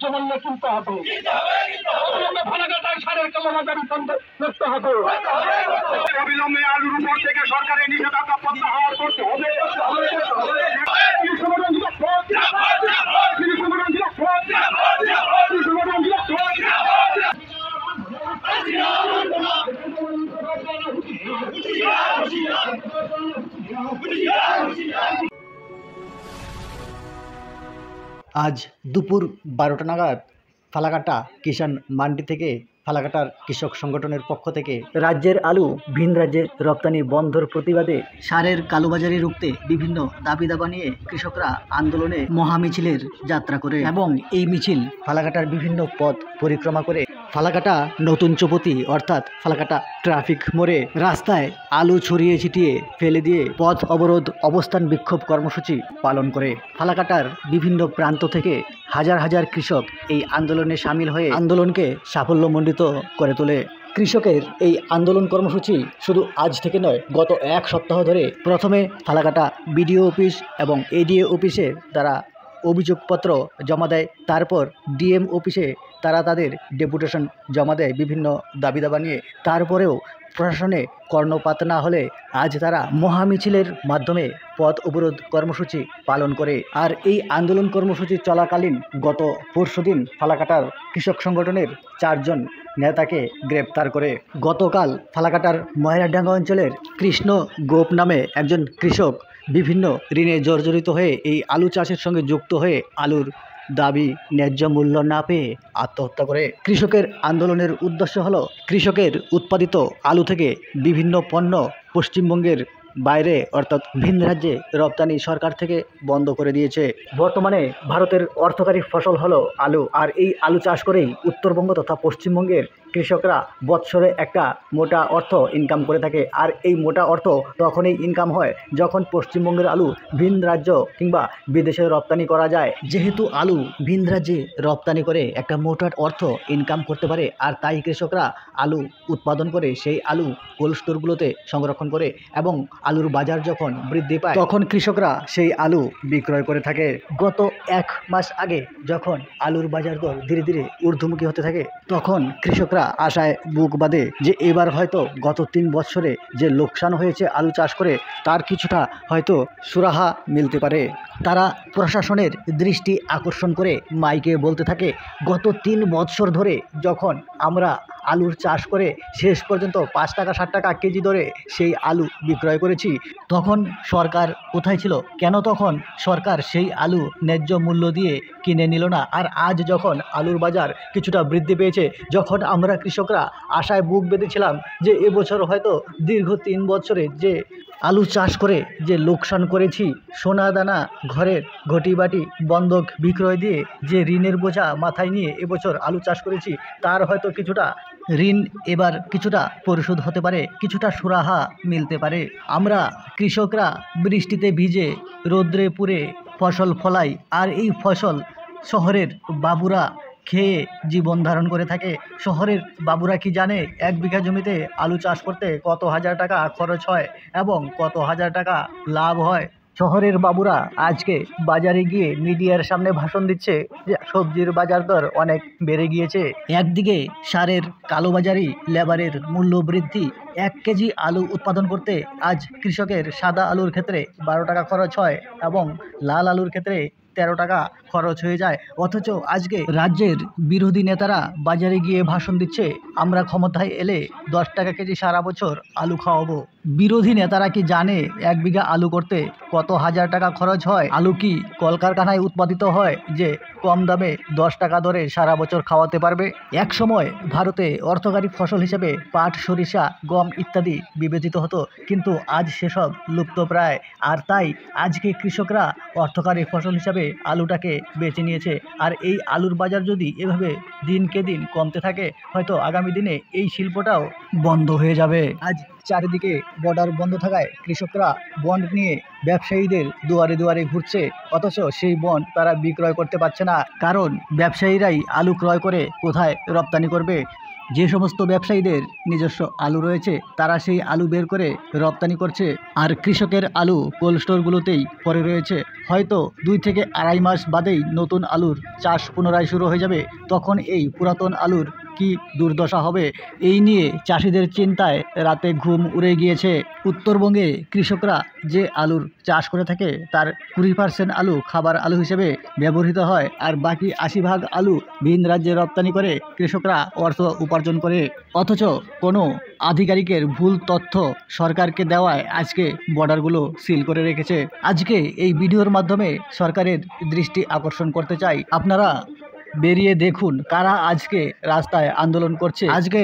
ন্যায্য মূল্য কিনতে হবে। অবিলম্বে ফালাকাটায় সারের কালোবাজারি বন্ধ করতে হবে। অবিলম্বে আলুর উপর থেকে সরকারের নিষেধাজ্ঞা প্রত্যাহার করতে হবে। আজ দুপুর 12টা নাগাদ ফালাকাটা কিষাণ মান্ডি থেকে ফালাকাটার কৃষক সংগঠনের পক্ষ থেকে রাজ্যের আলু ভিন রাজ্যে রপ্তানি বন্ধর প্রতিবাদে সারের কালোবাজারি রুখতে বিভিন্ন দাবি দাবা নিয়ে কৃষকরা আন্দোলনে মহামিছিলের যাত্রা করে এবং এই মিছিল ফালাকাটার বিভিন্ন পথ পরিক্রমা করে ফালাকাটা নতুন চৌপতি অর্থাৎ ফালাকাটা ট্রাফিক মোড়ে রাস্তায় আলু ছড়িয়ে ছিটিয়ে ফেলে দিয়ে পথ অবরোধ অবস্থান বিক্ষোভ কর্মসূচি পালন করে। ফালাকাটার বিভিন্ন প্রান্ত থেকে হাজার হাজার কৃষক এই আন্দোলনে সামিল হয়ে আন্দোলনকে সাফল্যমণ্ডিত করে তোলে। কৃষকের এই আন্দোলন কর্মসূচি শুধু আজ থেকে নয়, গত এক সপ্তাহ ধরে প্রথমে ফালাকাটা বিডিও অফিস এবং এডিএ অফিসে তারা অভিযোগপত্র জমা দেয়, তারপর ডিএম অফিসে তারা তাদের ডেপুটেশন জমা দেয় বিভিন্ন দাবি দাবা নিয়ে। তারপরেও প্রশাসনে কর্ণপাত না হলে আজ তারা মহামিছিলের মাধ্যমে পথ অবরোধ কর্মসূচি পালন করে। আর এই আন্দোলন কর্মসূচি চলাকালীন গত পরশুদিন ফালাকাটার কৃষক সংগঠনের 4 জন নেতাকে গ্রেপ্তার করে। গতকাল ফালাকাটার ময়রাডাঙ্গা অঞ্চলের কৃষ্ণ গোপ নামে একজন কৃষক বিভিন্ন ঋণে জর্জরিত হয়ে এই আলু চাষের সঙ্গে যুক্ত হয়ে আলুর দাবি ন্যায্য মূল্য না পেয়ে আত্মহত্যা করে। কৃষকের আন্দোলনের উদ্দেশ্য হলো কৃষকের উৎপাদিত আলু থেকে বিভিন্ন পণ্য পশ্চিমবঙ্গের বাইরে অর্থাৎ ভিন রাজ্যে রপ্তানি সরকার থেকে বন্ধ করে দিয়েছে। বর্তমানে ভারতের অর্থকারী ফসল হলো আলু, আর এই আলু চাষ করেই উত্তরবঙ্গ তথা পশ্চিমবঙ্গের কৃষকরা বৎসরে একটা মোটা অর্থ ইনকাম করে থাকে। আর এই মোটা অর্থ তখনই ইনকাম হয় যখন পশ্চিমবঙ্গের আলু ভিন রাজ্য কিংবা বিদেশে রপ্তানি করা যায়। যেহেতু আলু ভিন রাজ্যে রপ্তানি করে একটা মোটা অর্থ ইনকাম করতে পারে, আর তাই কৃষকরা আলু উৎপাদন করে সেই আলু কোল্ড স্টোরগুলোতে সংরক্ষণ করে এবং আলুর বাজার যখন বৃদ্ধি পায় তখন কৃষকরা সেই আলু বিক্রয় করে থাকে। গত 1 মাস আগে যখন আলুর বাজার দর ধীরে ধীরে ঊর্ধ্বমুখী হতে থাকে তখন কৃষকরা আশায় বুক বাঁধে যে এবার হয়তো গত 3 বছরে যে লোকসান হয়েছে আলু চাষ করে তার কিছুটা হয়তো সুরাহা মিলতে পারে। তারা প্রশাসনের দৃষ্টি আকর্ষণ করে মাইকে বলতে থাকে, গত 3 বছর ধরে যখন আমরা আলুর চাষ করে শেষ পর্যন্ত 5 টাকা 60 টাকা কেজি দরে সেই আলু বিক্রয় করেছি, তখন সরকার কোথায় ছিল? কেন তখন সরকার সেই আলু ন্যায্য মূল্য দিয়ে কিনে নিল না? আর আজ যখন আলুর বাজার কিছুটা বৃদ্ধি পেয়েছে, যখন আমরা কৃষকরা আশায় বুক বেঁধেছিলাম যে এবছর হয়তো দীর্ঘ 3 বছরে যে আলু চাষ করে যে লোকসান করেছি, সোনা দানা ঘরের ঘটি বাটি বন্ধক বিক্রয় দিয়ে যে ঋণের বোঝা মাথায় নিয়ে এবছর আলু চাষ করেছি, তার হয়তো কিছুটা ঋণ এবার কিছুটা পরিশোধ হতে পারে, কিছুটা সুরাহা মিলতে পারে। আমরা কৃষকরা বৃষ্টিতে ভিজে রোদ্রে পুড়ে ফসল ফলাই, আর এই ফসল শহরের বাবুরা খেয়ে জীবন ধারণ করে থাকে। শহরের বাবুরা কি জানে 1 বিঘা জমিতে আলু চাষ করতে কত হাজার টাকা খরচ হয় এবং কত হাজার টাকা লাভ হয়? শহরের বাবুরা আজকে বাজারে গিয়ে মিডিয়ার সামনে ভাষণ দিচ্ছে যে সবজির বাজার দর অনেক বেড়ে গিয়েছে। একদিকে সারের কালোবাজারি, লেবারের মূল্য বৃদ্ধি, 1 কেজি আলু উৎপাদন করতে আজ কৃষকের সাদা আলুর ক্ষেত্রে 12 টাকা খরচ হয় এবং লাল আলুর ক্ষেত্রে 13 টাকা খরচ হয়ে যায়। অথচ আজকে রাজ্যের বিরোধী নেতারা বাজারে গিয়ে ভাষণ দিচ্ছে আমরা ক্ষমতায় এলে 10 টাকা কেজি সারা বছর আলু খাওয়াবো। বিরোধী নেতারা কি জানে 1 বিঘা আলু করতে কত হাজার টাকা খরচ হয়? আলু কি কলকারখানায় উৎপাদিত হয় যে কম দামে 10 টাকা ধরে সারা বছর খাওয়াতে পারবে? এক সময় ভারতে অর্থকারী ফসল হিসেবে পাট, সরিষা, গম ইত্যাদি বিবেচিত হতো, কিন্তু আজ সেসব লুপ্তপ্রায়। আর তাই আজকে কৃষকরা অর্থকারী ফসল হিসাবে আলুটাকে বেছে নিয়েছে। আর এই আলুর বাজার যদি এভাবে দিনকে দিন কমতে থাকে, হয়তো আগামী দিনে এই শিল্পটাও বন্ধ হয়ে যাবে। আজ চারিদিকে বর্ডার বন্ধ থাকায় কৃষকরা বন্ড নিয়ে ব্যবসায়ীদের দুয়ারে দুয়ারে ঘুরছে, অথচ সেই বন্ড তারা বিক্রয় করতে পারছে না, কারণ ব্যবসায়ীরাই আলু ক্রয় করে কোথায় রপ্তানি করবে। যে সমস্ত ব্যবসায়ীদের নিজস্ব আলু রয়েছে তারা সেই আলু বের করে রপ্তানি করছে, আর কৃষকের আলু কোল্ড স্টোরগুলোতেই পড়ে রয়েছে। হয়তো 2 থেকে আড়াই মাস বাদেই নতুন আলুর চাষ পুনরায় শুরু হয়ে যাবে। তখন এই পুরাতন আলুর কি দুর্দশা হবে, এই নিয়ে চাষিদের চিন্তায় রাতে ঘুম উড়ে গিয়েছে। উত্তরবঙ্গে কৃষকরা যে আলুর চাষ করে থাকে তার 20% আলু খাবার আলু হিসেবে ব্যবহৃত হয়, আর বাকি 80% আলু ভিন রাজ্যে রপ্তানি করে কৃষকরা অর্থ উপার্জন করে। অথচ কোনো আধিকারিকের ভুল তথ্য সরকারকে দেওয়ায় আজকে বর্ডারগুলো সিল করে রেখেছে। আজকে এই ভিডিওর মাধ্যমে সরকারের দৃষ্টি আকর্ষণ করতে চাই, আপনারা বেরিয়ে দেখুন কারা আজকে রাস্তায় আন্দোলন করছে। আজকে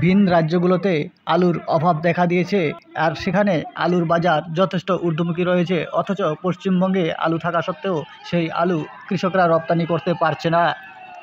ভিন রাজ্যগুলোতে আলুর অভাব দেখা দিয়েছে, আর সেখানে আলুর বাজার যথেষ্ট ঊর্ধ্বমুখী রয়েছে। অথচ পশ্চিমবঙ্গে আলু থাকা সত্ত্বেও সেই আলু কৃষকরা রপ্তানি করতে পারছে না।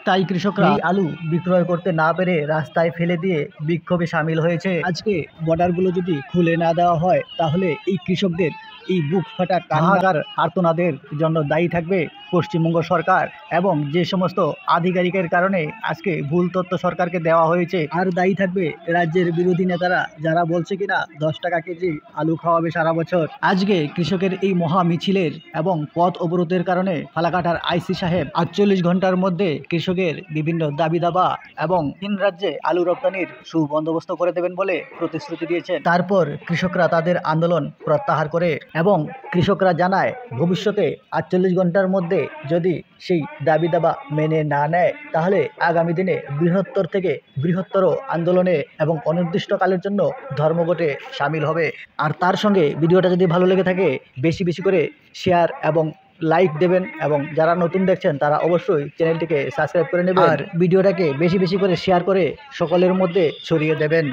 তাই কৃষকরা এই আলু বিক্রয় করতে না পেরে রাস্তায় ফেলে দিয়ে বিক্ষোভে সামিল হয়েছে। আজকে বর্ডারগুলো যদি খুলে না দেওয়া হয় তাহলে এই কৃষকদের এই বুক ফাটা কান্নাকার আর্তনাদের জন্য দায়ী থাকবে পশ্চিমবঙ্গ সরকার এবং যে সমস্ত আধিকারিকের কারণে আজকে ভুল তথ্য সরকারকে দেওয়া হয়েছে। আর দায়ী থাকবে রাজ্যের বিরোধী নেতারা, যারা বলছে কিনা 10 টাকা কেজি আলু খাওয়াবে সারা বছর। আজকে কৃষকের এই মহা মিছিলের এবং পথ অবরোধের কারণে ফালাকাটার আইসি সাহেব 48 ঘন্টার মধ্যে কৃষকের বিভিন্ন দাবি দাবা এবং ভিন রাজ্যে আলু রপ্তানির সুবন্দোবস্ত করে দেবেন বলে প্রতিশ্রুতি দিয়েছেন। তারপর কৃষকরা তাদের আন্দোলন প্রত্যাহার করে এবং কৃষকরা জানায় ভবিষ্যতে 48 ঘন্টার মধ্যে যদি সেই দাবি দাবা মেনে না নেয় তাহলে আগামী দিনে বৃহত্তর থেকে বৃহত্তর আন্দোলনে এবং অনির্দিষ্টকালের জন্য ধর্মঘটে সামিল হবে। আর তার সঙ্গে ভিডিওটা যদি ভালো লেগে থাকে বেশি বেশি করে শেয়ার এবং লাইক দেবেন, এবং যারা নতুন দেখছেন তারা অবশ্যই চ্যানেলটিকে সাবস্ক্রাইব করে নেবেন আর ভিডিওটাকে বেশি বেশি করে শেয়ার করে সকলের মধ্যে ছড়িয়ে দেবেন।